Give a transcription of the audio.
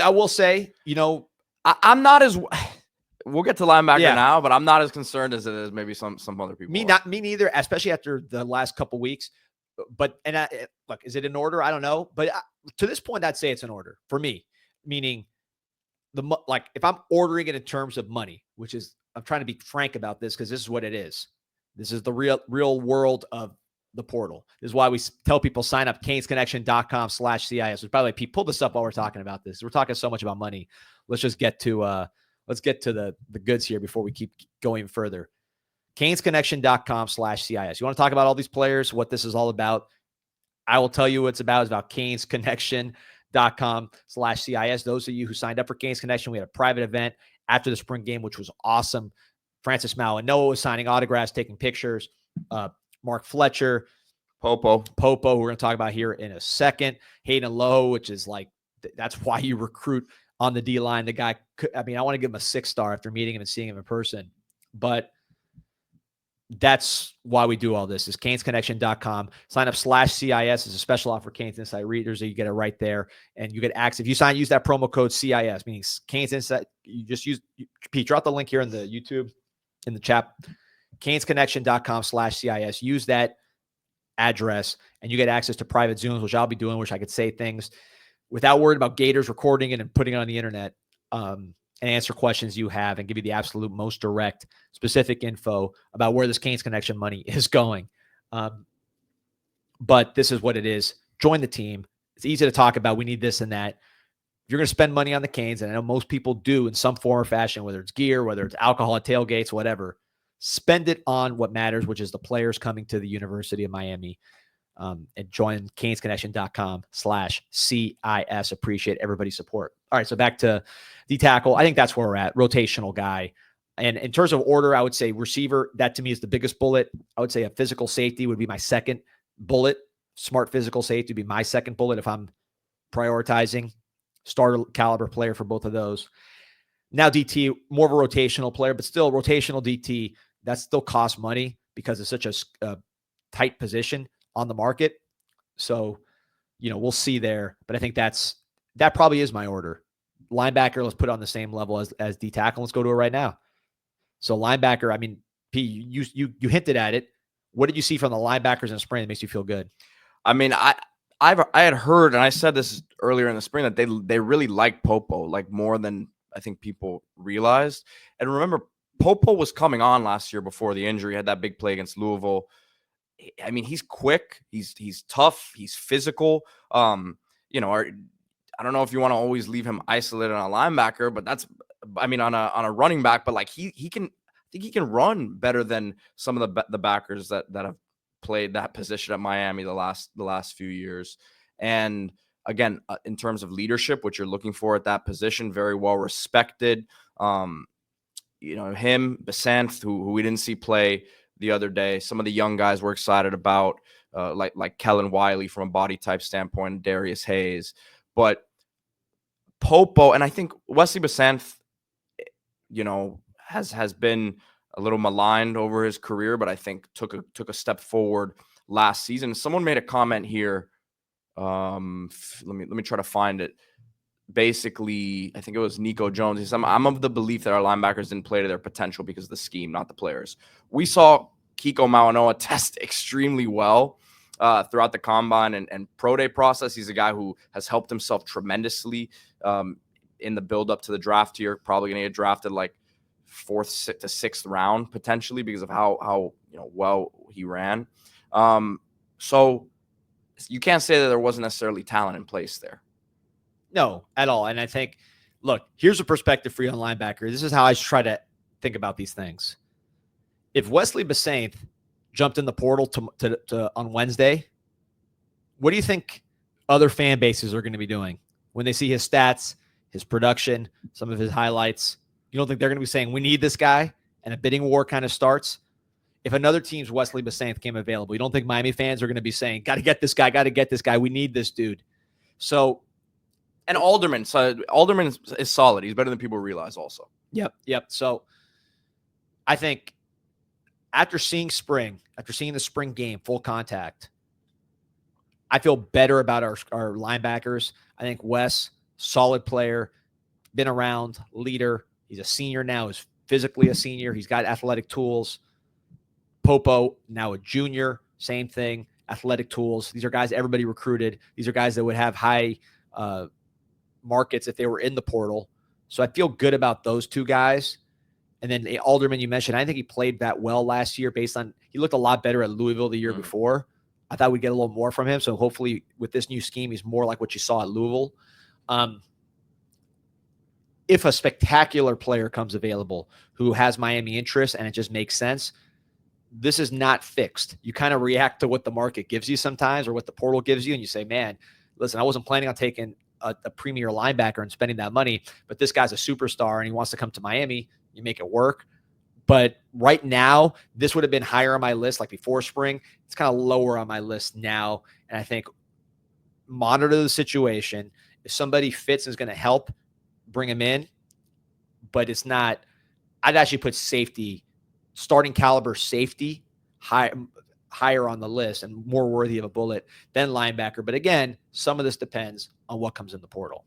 I will say, I'm not as. We'll get to linebacker now, but I'm not as concerned as it is maybe some other people. Me neither, especially after the last couple weeks. But look, is it in order? I don't know. But to this point, I'd say it's in order for me. Meaning, if I'm ordering it in terms of money, which is, I'm trying to be frank about this because this is what it is. This is the real world of the portal. This is why we tell people sign up CanesConnection.com/CIS. Which, by the way, Pete, pull this up while we're talking about this. We're talking so much about money. Let's just get to the goods here before we keep going further. CanesConnection.com/CIS. You want to talk about all these players, what this is all about? I will tell you what it's about. It's about CanesConnection.com/CIS. Those of you who signed up for Canes Connection, we had a private event after the spring game, which was awesome. Francis Mao and Noah was signing autographs, taking pictures. Mark Fletcher, Popo, who we're going to talk about here in a second. Hayden Lowe, which is that's why you recruit on the D-line. The guy, I want to give him a 6-star after meeting him and seeing him in person. But that's why we do all this, is CanesConnection.com. Sign up /CIS is a special offer for CanesInSight readers. You get it right there. And you get access. If you use that promo code CIS, meaning CanesInSight, you just Pete, drop the link here in the YouTube, in the chat. CanesConnection.com/CIS. Use that address and you get access to private Zooms, which I'll be doing, which I could say things without worrying about Gators recording it and putting it on the internet, and answer questions you have and give you the absolute most direct, specific info about where this Canes Connection money is going. But this is what it is. Join the team. It's easy to talk about. We need this and that. If you're going to spend money on the Canes, and I know most people do in some form or fashion, whether it's gear, whether it's alcohol at tailgates, whatever, spend it on what matters, which is the players coming to the University of Miami. And join CanesConnection.com/CIS. Appreciate everybody's support. All right, so back to D tackle. I think that's where we're at. Rotational guy. And in terms of order, I would say receiver, that to me is the biggest bullet. I would say a physical safety would be my second bullet. Smart physical safety would be my second bullet if I'm prioritizing. Starter caliber player for both of those. Now DT, more of a rotational player, but still rotational DT, that still costs money because it's such a tight position on the market. So, we'll see there. But I think that probably is my order. Linebacker, let's put it on the same level as D tackle. Let's go to it right now. So linebacker, P, you hinted at it. What did you see from the linebackers in the spring that makes you feel good? I had heard, and I said this earlier in the spring, that they really like Popo, more than I think people realized. And remember, Popo was coming on last year before the injury, had that big play against Louisville. He's quick, he's tough, he's physical. I don't know if you want to always leave him isolated on a linebacker, but on a running back, but he can, I think he can run better than some of the backers that have played that position at Miami the last few years. And again, in terms of leadership, what you're looking for at that position, very well respected. Him, Basanth, who we didn't see play the other day. Some of the young guys we're excited about, like Kellen Wiley from a body type standpoint, and Darius Hayes. But Popo, and I think Wesley Basanth, has been a little maligned over his career, but I think took a step forward last season. Someone made a comment here. Let me try to find it. Basically, I think it was Nico Jones. He said, I'm of the belief that our linebackers didn't play to their potential because of the scheme, not the players. We saw Kiko Mauanoa test extremely well throughout the combine and pro day process. He's a guy who has helped himself tremendously in the build up to the draft here. Probably going to get drafted 4th to 6th round potentially because of how well he ran. So you can't say that there wasn't necessarily talent in place there. No, at all. And I think, look, here's a perspective for you on linebacker. This is how I try to think about these things. If Wesley Basanth jumped in the portal to on Wednesday, what do you think other fan bases are going to be doing when they see his stats, his production, some of his highlights? You don't think they're going to be saying, we need this guy, and a bidding war kind of starts? If another team's Wesley Basanth came available, you don't think Miami fans are going to be saying, got to get this guy, we need this dude? So, and Alderman is solid. He's better than people realize also. Yep. So I think after seeing the spring game, full contact, I feel better about our linebackers. I think Wes solid player, been around, leader. He's a senior now, is physically a senior. He's got athletic tools. Popo, now a junior, same thing, athletic tools. These are guys everybody recruited. These are guys that would have high markets if they were in the portal. So I feel good about those two guys. And then Alderman, you mentioned, I think he played that well last year he looked a lot better at Louisville the year before. I thought we'd get a little more from him. So hopefully with this new scheme, he's more like what you saw at Louisville. If a spectacular player comes available who has Miami interest and it just makes sense, this is not fixed. You kind of react to what the market gives you sometimes or what the portal gives you. And you say, man, listen, I wasn't planning on taking a premier linebacker and spending that money, but this guy's a superstar and he wants to come to Miami. You make it work. But right now, this would have been higher on my list like before spring. It's kind of lower on my list now. And I think monitor the situation. If somebody fits and is going to help, bring him in. But it's not – I'd actually put safety, starting caliber safety, higher on the list and more worthy of a bullet than linebacker. But again, some of this depends on what comes in the portal.